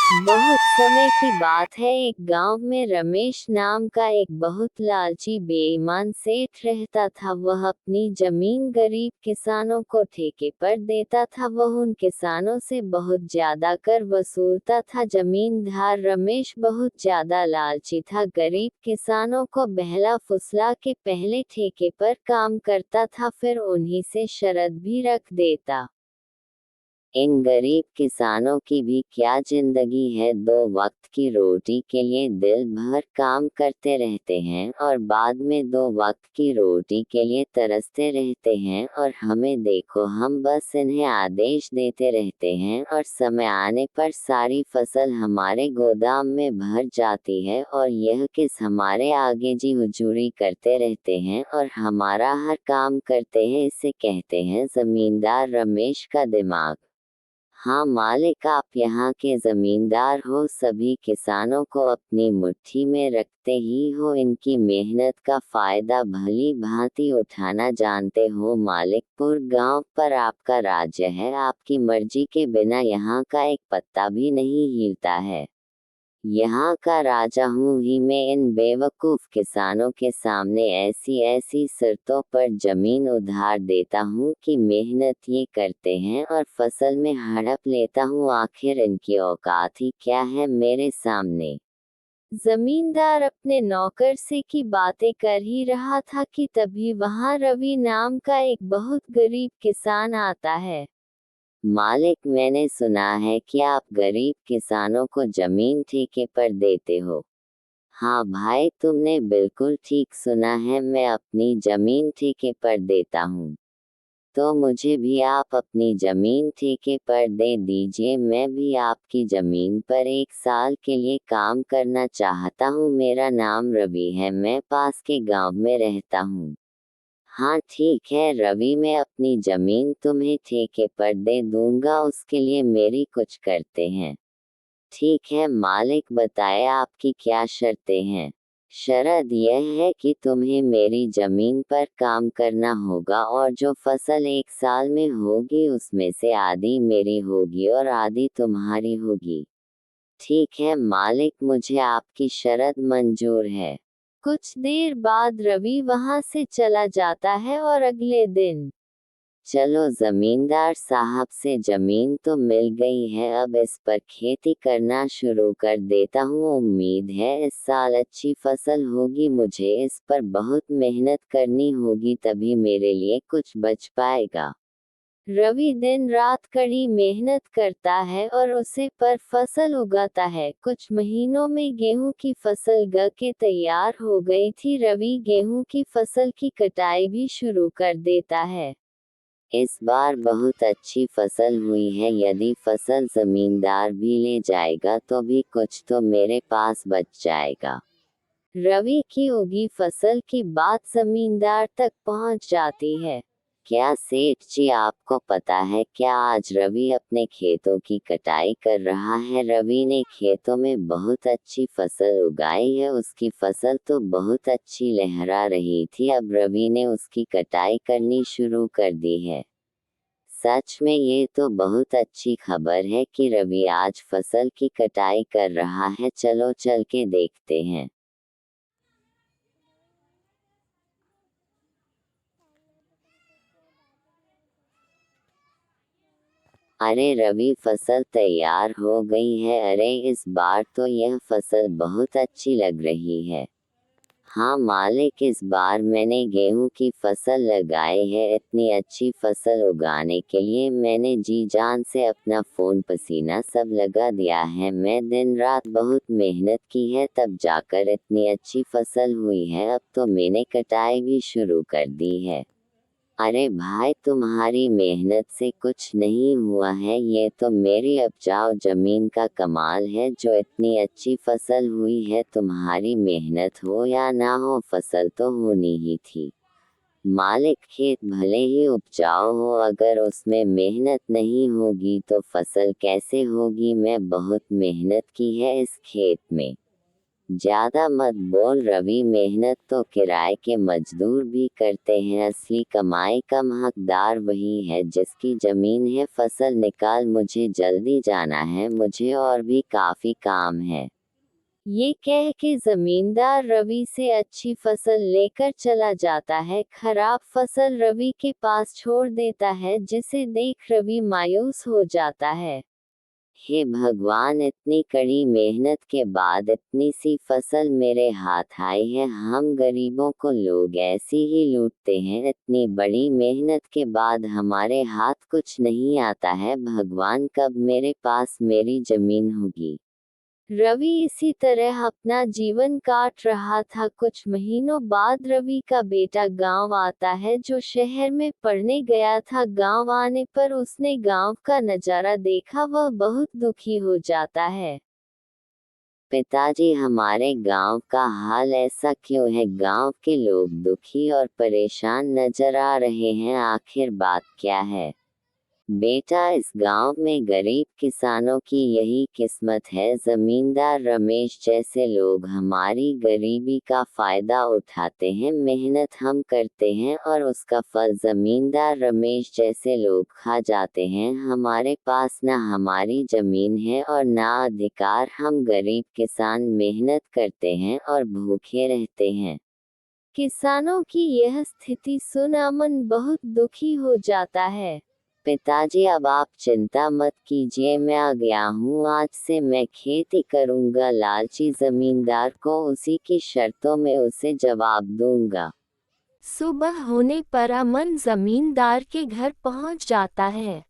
बहुत समय की बात है, एक गांव में रमेश नाम का एक बहुत लालची बेईमान सेठ रहता था। वह अपनी जमीन गरीब किसानों को ठेके पर देता था। वह उन किसानों से बहुत ज्यादा कर वसूलता था। जमींदार रमेश बहुत ज्यादा लालची था। गरीब किसानों को बहला फुसला के पहले ठेके पर काम करता था, फिर उन्हीं से शर्त भी रख देता। इन गरीब किसानों की भी क्या जिंदगी है, दो वक्त की रोटी के लिए दिल भर काम करते रहते हैं और बाद में दो वक्त की रोटी के लिए तरसते रहते हैं। और हमें देखो, हम बस इन्हें आदेश देते रहते हैं और समय आने पर सारी फसल हमारे गोदाम में भर जाती है और यह किस हमारे आगे जी हुजूरी करते रहते हैं और हमारा हर काम करते हैं। इसे कहते हैं जमींदार रमेश का दिमाग। हाँ मालिक, आप यहाँ के जमींदार हो, सभी किसानों को अपनी मुट्ठी में रखते ही हो, इनकी मेहनत का फायदा भली भांति उठाना जानते हो मालिक। पूरे गांव पर आपका राज्य है, आपकी मर्जी के बिना यहाँ का एक पत्ता भी नहीं हिलता है। यहाँ का राजा हूँ ही मैं। इन बेवकूफ किसानों के सामने ऐसी ऐसी शर्तों पर जमीन उधार देता हूँ कि मेहनत ये करते हैं और फसल में हड़प लेता हूँ। आखिर इनकी औकात ही क्या है मेरे सामने। जमींदार अपने नौकर से की बातें कर ही रहा था कि तभी वहां रवि नाम का एक बहुत गरीब किसान आता है। मालिक, मैंने सुना है कि आप गरीब किसानों को जमीन ठेके पर देते हो। हाँ भाई, तुमने बिल्कुल ठीक सुना है, मैं अपनी जमीन ठेके पर देता हूँ। तो मुझे भी आप अपनी जमीन ठेके पर दे दीजिए, मैं भी आपकी जमीन पर एक साल के लिए काम करना चाहता हूँ। मेरा नाम रवि है, मैं पास के गांव में रहता हूँ। हाँ ठीक है रवि, मैं अपनी जमीन तुम्हें ठेके पर दे दूंगा, उसके लिए मेरी कुछ करते हैं। ठीक है मालिक, बताए आपकी क्या शर्तें हैं। शर्त यह है कि तुम्हें मेरी जमीन पर काम करना होगा और जो फसल एक साल में होगी उसमें से आधी मेरी होगी और आधी तुम्हारी होगी। ठीक है मालिक, मुझे आपकी शर्त मंजूर है। कुछ देर बाद रवि वहां से चला जाता है और अगले दिन, चलो जमींदार साहब से जमीन तो मिल गई है, अब इस पर खेती करना शुरू कर देता हूँ। उम्मीद है इस साल अच्छी फसल होगी, मुझे इस पर बहुत मेहनत करनी होगी तभी मेरे लिए कुछ बच पाएगा। रवि दिन रात कड़ी मेहनत करता है और उसे पर फसल उगाता है। कुछ महीनों में गेहूं की फसल ग के तैयार हो गई थी। रवि गेहूं की फसल की कटाई भी शुरू कर देता है। इस बार बहुत अच्छी फसल हुई है, यदि फसल जमींदार भी ले जाएगा तो भी कुछ तो मेरे पास बच जाएगा। रवि की उगी फसल की बात जमींदार तक पहुंच जाती है। क्या सेठ जी, आपको पता है क्या आज रवि अपने खेतों की कटाई कर रहा है। रवि ने खेतों में बहुत अच्छी फसल उगाई है, उसकी फसल तो बहुत अच्छी लहरा रही थी। अब रवि ने उसकी कटाई करनी शुरू कर दी है। सच में ये तो बहुत अच्छी खबर है कि रवि आज फसल की कटाई कर रहा है। चलो चल के देखते हैं। अरे रवि, फसल तैयार हो गई है। अरे इस बार तो यह फसल बहुत अच्छी लग रही है। हाँ मालिक, इस बार मैंने गेहूं की फसल लगाई है। इतनी अच्छी फसल उगाने के लिए मैंने जी जान से अपना खून पसीना सब लगा दिया है। मैं दिन रात बहुत मेहनत की है, तब जाकर इतनी अच्छी फसल हुई है। अब तो मैंने कटाई भी शुरू कर दी है। अरे भाई, तुम्हारी मेहनत से कुछ नहीं हुआ है, ये तो मेरी उपजाऊ जमीन का कमाल है जो इतनी अच्छी फसल हुई है। तुम्हारी मेहनत हो या ना हो, फसल तो होनी ही थी। मालिक, खेत भले ही उपजाऊ हो, अगर उसमें मेहनत नहीं होगी तो फसल कैसे होगी। मैं बहुत मेहनत की है इस खेत में। ज्यादा मत बोल रवि, मेहनत तो किराए के मजदूर भी करते हैं, असली कमाई का हकदार वही है जिसकी जमीन है। फसल निकाल, मुझे जल्दी जाना है, मुझे और भी काफी काम है। ये कह के जमींदार रवि से अच्छी फसल लेकर चला जाता है। खराब फसल रवि के पास छोड़ देता है, जिसे देख रवि मायूस हो जाता है। हे भगवान, इतनी कड़ी मेहनत के बाद इतनी सी फसल मेरे हाथ आई है। हम गरीबों को लोग ऐसी ही लूटते हैं। इतनी बड़ी मेहनत के बाद हमारे हाथ कुछ नहीं आता है। भगवान, कब मेरे पास मेरी जमीन होगी। रवि इसी तरह अपना जीवन काट रहा था। कुछ महीनों बाद रवि का बेटा गांव आता है, जो शहर में पढ़ने गया था। गांव आने पर उसने गांव का नजारा देखा, वह बहुत दुखी हो जाता है। पिताजी, हमारे गांव का हाल ऐसा क्यों है? गांव के लोग दुखी और परेशान नजर आ रहे हैं, आखिर बात क्या है? बेटा, इस गांव में गरीब किसानों की यही किस्मत है। जमींदार रमेश जैसे लोग हमारी गरीबी का फायदा उठाते हैं। मेहनत हम करते हैं और उसका फल जमींदार रमेश जैसे लोग खा जाते हैं। हमारे पास ना हमारी जमीन है और ना अधिकार। हम गरीब किसान मेहनत करते हैं और भूखे रहते हैं। किसानों की यह स्थिति सुन अमन बहुत दुखी हो जाता है। पिताजी, अब आप चिंता मत कीजिए, मैं आ गया हूँ। आज से मैं खेती करूँगा। लालची जमींदार को उसी की शर्तों में उसे जवाब दूंगा। सुबह होने पर अमन जमींदार के घर पहुंच जाता है।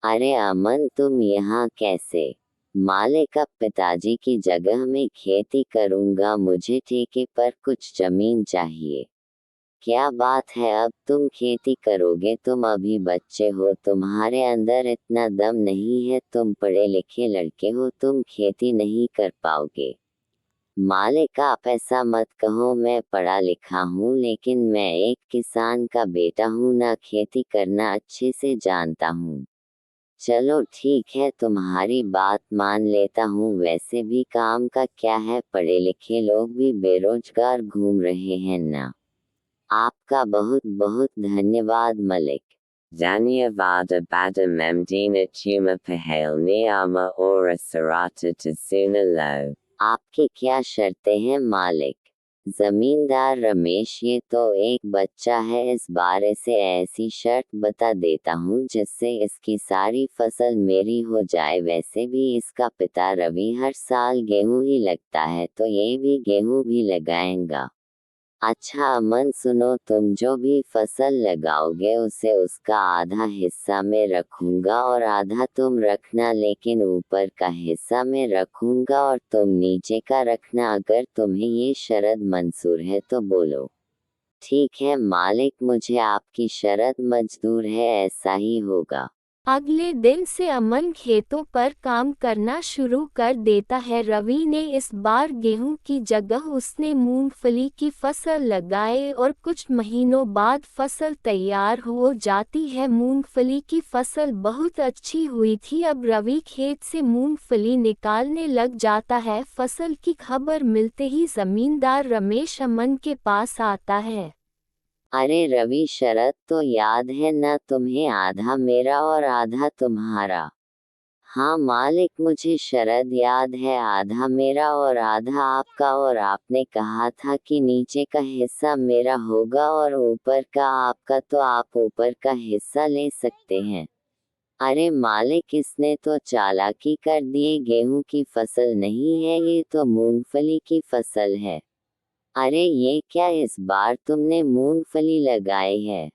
अरे अमन, तुम यहाँ कैसे? मालिक, अब पिताजी की जगह में खेती करूँगा। मुझे ठेके पर कुछ जमीन चाहिए। क्या बात है, अब तुम खेती करोगे? तुम अभी बच्चे हो, तुम्हारे अंदर इतना दम नहीं है। तुम पढ़े लिखे लड़के हो, तुम खेती नहीं कर पाओगे। मालिक, आप ऐसा मत कहो। मैं पढ़ा लिखा हूँ, लेकिन मैं एक किसान का बेटा हूँ, ना खेती करना अच्छे से जानता हूँ। चलो ठीक है, तुम्हारी बात मान लेता हूँ। वैसे भी काम का क्या है, पढ़े लिखे लोग भी बेरोजगार घूम रहे हैं ना। आपका बहुत बहुत धन्यवाद मलिक। धन्यवाद bada memdina chuma pahale niyama ora sarata tsuna lo। आपकी क्या शर्तें हैं मालिक? जमींदार रमेश, ये तो एक बच्चा है। इस बार इसे ऐसी शर्त बता देता हूँ जिससे इसकी सारी फसल मेरी हो जाए। वैसे भी इसका पिता रवि हर साल गेहूं ही लगता है, तो ये भी गेहूं भी लगाएगा। अच्छा अमन सुनो, तुम जो भी फसल लगाओगे उसे उसका आधा हिस्सा मैं रखूंगा और आधा तुम रखना, लेकिन ऊपर का हिस्सा मैं रखूंगा और तुम नीचे का रखना। अगर तुम्हें ये शर्त मंजूर है तो बोलो। ठीक है मालिक, मुझे आपकी शर्त मंजूर है, ऐसा ही होगा। अगले दिन से अमन खेतों पर काम करना शुरू कर देता है। रवि ने इस बार गेहूं की जगह उसने मूंगफली की फसल लगाई और कुछ महीनों बाद फसल तैयार हो जाती है। मूंगफली की फसल बहुत अच्छी हुई थी। अब रवि खेत से मूंगफली निकालने लग जाता है। फसल की खबर मिलते ही जमींदार रमेश अमन के पास आता है। अरे रवि, शर्त तो याद है ना तुम्हें? आधा मेरा और आधा तुम्हारा। हाँ मालिक, मुझे शर्त याद है। आधा मेरा और आधा आपका, और आपने कहा था कि नीचे का हिस्सा मेरा होगा और ऊपर का आपका, तो आप ऊपर का हिस्सा ले सकते हैं। अरे मालिक, इसने तो चालाकी कर दिए। गेहूं की फसल नहीं है ये, तो मूंगफली की फसल है। अरे ये क्या, इस बार तुमने मूंगफली लगाई है?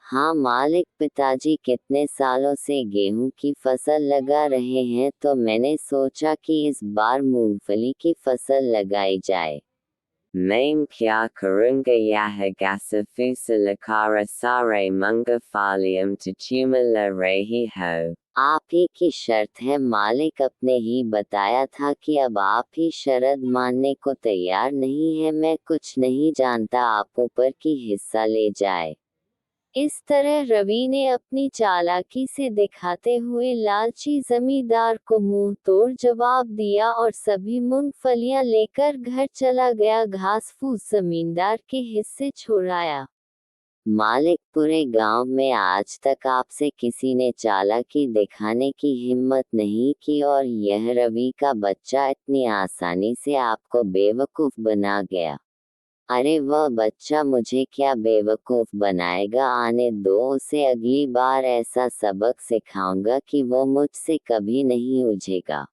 हाँ मालिक, पिताजी कितने सालों से गेहूं की फसल लगा रहे हैं, तो मैंने सोचा कि इस बार मूंगफली की फसल लगाई जाए। मैं क्या करूंगा, यह गसफूसलकारा सारे मंगफालियम तुचुमा ला रही हो। आप ही की शर्त है मालिक, अपने ही बताया था कि अब आप ही शर्त मानने को तैयार नहीं है। मैं कुछ नहीं जानता, आप ऊपर की हिस्सा ले जाए। इस तरह रवि ने अपनी चालाकी से दिखाते हुए लालची जमींदार को मुंह तोड़ जवाब दिया और सभी मूंगफलियां लेकर घर चला गया। घास फूस जमींदार के हिस्से छोड़ाया। मालिक, पूरे गांव में आज तक आपसे किसी ने चालाकी दिखाने की हिम्मत नहीं की और यह रवि का बच्चा इतनी आसानी से आपको बेवकूफ बना गया। अरे वह बच्चा मुझे क्या बेवकूफ बनाएगा, आने दो उसे, अगली बार ऐसा सबक सिखाऊंगा कि वो मुझसे कभी नहीं उलझेगा।